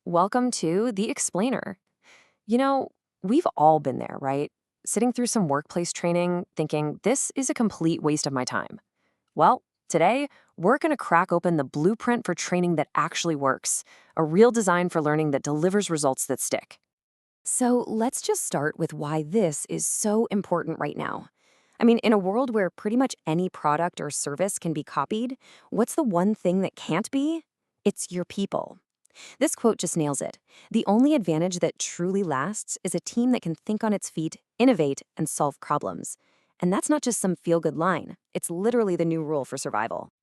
Welcome to The Explainer. You know, we've all been there, right? Sitting through some workplace training thinking this is a complete waste of my time. Well, today we're going to crack open the blueprint for training that actually works, a real design for learning that delivers results that stick. So let's just start with why this is so important right now. In a world where pretty much any product or service can be copied, what's the one thing that can't be? It's your people. This quote just nails it. The only advantage that truly lasts is a team that can think on its feet, innovate, and solve problems. And that's not just some feel good line, it's literally the new rule for survival.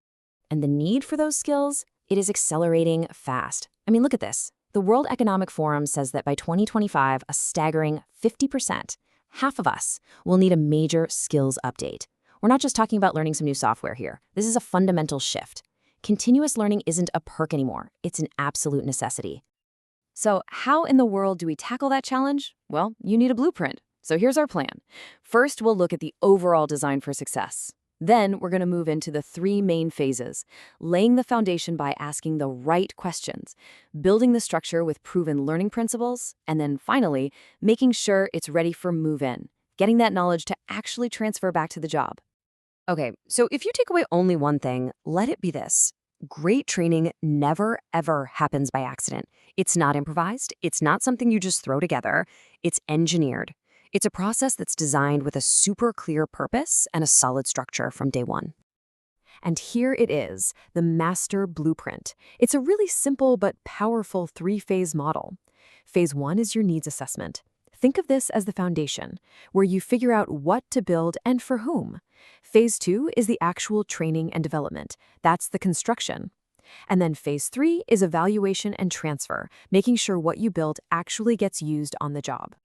And the need for those skills? It is accelerating fast. Look at this. The World Economic Forum says that by 2025, a staggering 50%, half of us, will need a major skills update. We're not just talking about learning some new software here. This is a fundamental shift. Continuous learning isn't a perk anymore. It's an absolute necessity. So how in the world do we tackle that challenge? Well, you need a blueprint. So here's our plan. First, we'll look at the overall design for success. Then we're going to move into the three main phases, laying the foundation by asking the right questions, building the structure with proven learning principles, and then finally, making sure it's ready for move-in, getting that knowledge to actually transfer back to the job. Okay, so if you take away only one thing, let it be this. Great training never, ever happens by accident. It's not improvised. It's not something you just throw together. It's engineered. It's a process that's designed with a super clear purpose and a solid structure from day one. And here it is, the master blueprint. It's a really simple but powerful three-phase model. Phase one is your needs assessment. Think of this as the foundation, where you figure out what to build and for whom. Phase two is the actual training and development. That's the construction. And then phase three is evaluation and transfer, making sure what you build actually gets used on the job.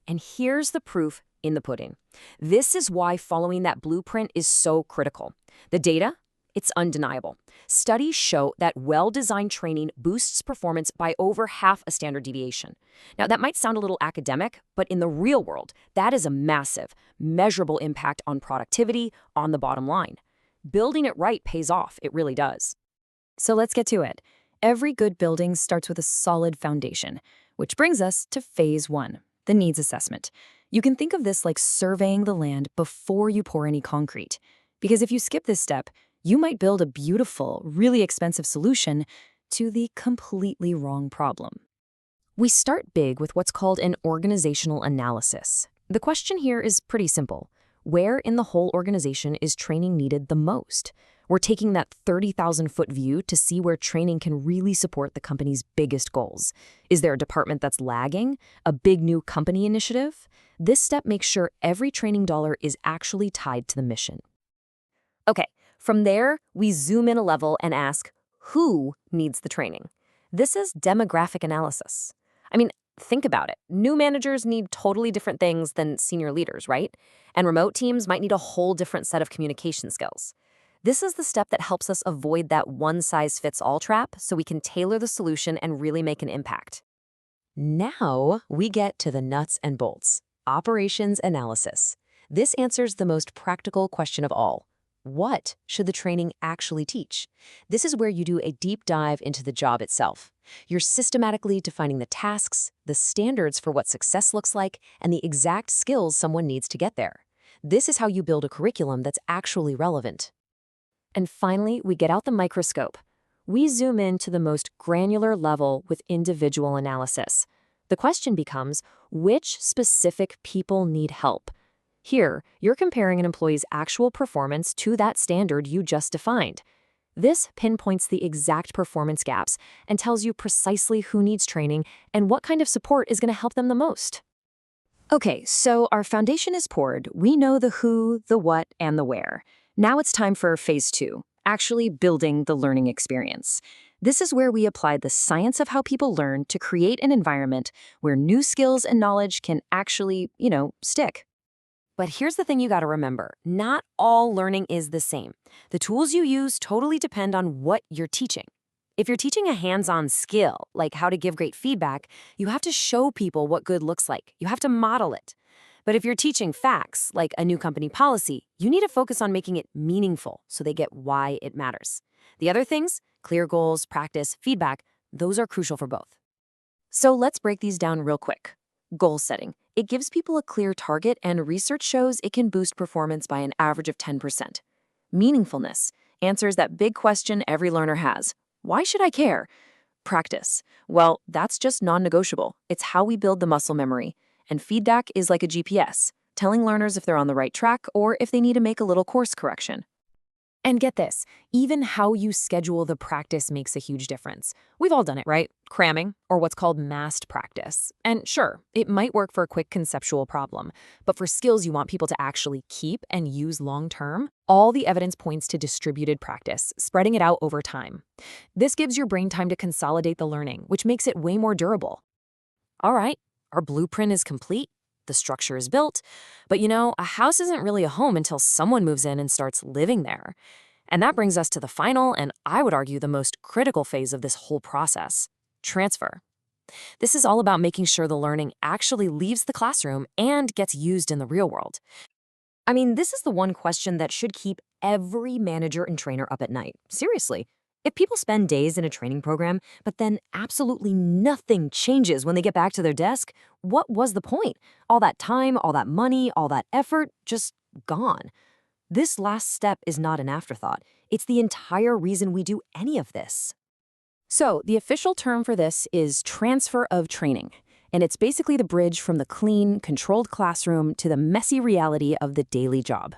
And here's the proof in the pudding. This is why following that blueprint is so critical. The data? It's undeniable. Studies show that well-designed training boosts performance by over half a standard deviation. Now, that might sound a little academic, but in the real world, that is a massive, measurable impact on productivity, on the bottom line. Building it right pays off, it really does. So let's get to it. Every good building starts with a solid foundation, which brings us to phase one, the needs assessment. You can think of this like surveying the land before you pour any concrete. Because if you skip this step, you might build a beautiful, really expensive solution to the completely wrong problem. We start big with what's called an organizational analysis. The question here is pretty simple. Where in the whole organization is training needed the most? We're taking that 30,000-foot view to see where training can really support the company's biggest goals. Is there a department that's lagging? A big new company initiative? This step makes sure every training dollar is actually tied to the mission. Okay. From there, we zoom in a level and ask, who needs the training? This is demographic analysis. Think about it. New managers need totally different things than senior leaders, right? And remote teams might need a whole different set of communication skills. This is the step that helps us avoid that one-size-fits-all trap so we can tailor the solution and really make an impact. Now we get to the nuts and bolts, operations analysis. This answers the most practical question of all. What should the training actually teach? This is where you do a deep dive into the job itself. You're systematically defining the tasks, the standards for what success looks like, and the exact skills someone needs to get there. This is how you build a curriculum that's actually relevant. And finally, we get out the microscope. We zoom in to the most granular level with individual analysis. The question becomes, which specific people need help? Here, you're comparing an employee's actual performance to that standard you just defined. This pinpoints the exact performance gaps and tells you precisely who needs training and what kind of support is going to help them the most. Okay, so our foundation is poured. We know the who, the what, and the where. Now it's time for phase two, actually building the learning experience. This is where we apply the science of how people learn to create an environment where new skills and knowledge can actually, stick. But here's the thing you got to remember. Not all learning is the same. The tools you use totally depend on what you're teaching. If you're teaching a hands-on skill, like how to give great feedback, you have to show people what good looks like. You have to model it. But if you're teaching facts, like a new company policy, you need to focus on making it meaningful so they get why it matters. The other things, clear goals, practice, feedback, those are crucial for both. So let's break these down real quick. Goal setting. It gives people a clear target, and research shows it can boost performance by an average of 10%. Meaningfulness answers that big question every learner has: why should I care? Practice. Well, that's just non negotiable. It's how we build the muscle memory. And feedback is like a GPS, telling learners if they're on the right track or if they need to make a little course correction. And get this, even how you schedule the practice makes a huge difference. We've all done it, right? Cramming, or what's called massed practice. And sure, it might work for a quick conceptual problem, but for skills you want people to actually keep and use long term, all the evidence points to distributed practice, spreading it out over time. This gives your brain time to consolidate the learning, which makes it way more durable. All right, our blueprint is complete. The structure is built. But a house isn't really a home until someone moves in and starts living there. And that brings us to the final, and I would argue the most critical phase of this whole process: transfer. This is all about making sure the learning actually leaves the classroom and gets used in the real world. I mean, this is the one question that should keep every manager and trainer up at night. Seriously. If people spend days in a training program, but then absolutely nothing changes when they get back to their desk, what was the point? All that time, all that money, all that effort, just gone. This last step is not an afterthought. It's the entire reason we do any of this. So, the official term for this is transfer of training. And it's basically the bridge from the clean, controlled classroom to the messy reality of the daily job.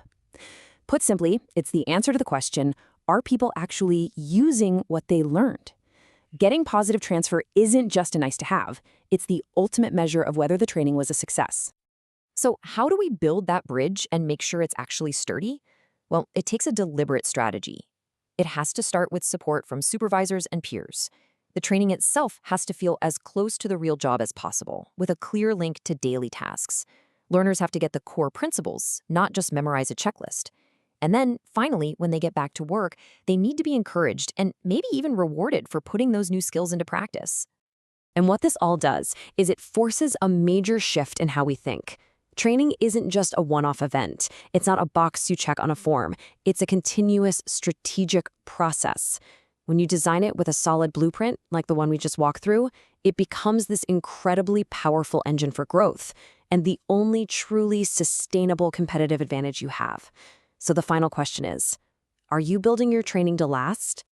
Put simply, it's the answer to the question, are people actually using what they learned? Getting positive transfer isn't just a nice to have, it's the ultimate measure of whether the training was a success. So, how do we build that bridge and make sure it's actually sturdy? Well, it takes a deliberate strategy. It has to start with support from supervisors and peers. The training itself has to feel as close to the real job as possible, with a clear link to daily tasks. Learners have to get the core principles, not just memorize a checklist. And then, finally, when they get back to work, they need to be encouraged and maybe even rewarded for putting those new skills into practice. And what this all does is it forces a major shift in how we think. Training isn't just a one-off event. It's not a box you check on a form. It's a continuous, strategic process. When you design it with a solid blueprint, like the one we just walked through, it becomes this incredibly powerful engine for growth and the only truly sustainable competitive advantage you have. So the final question is, are you building your training to last?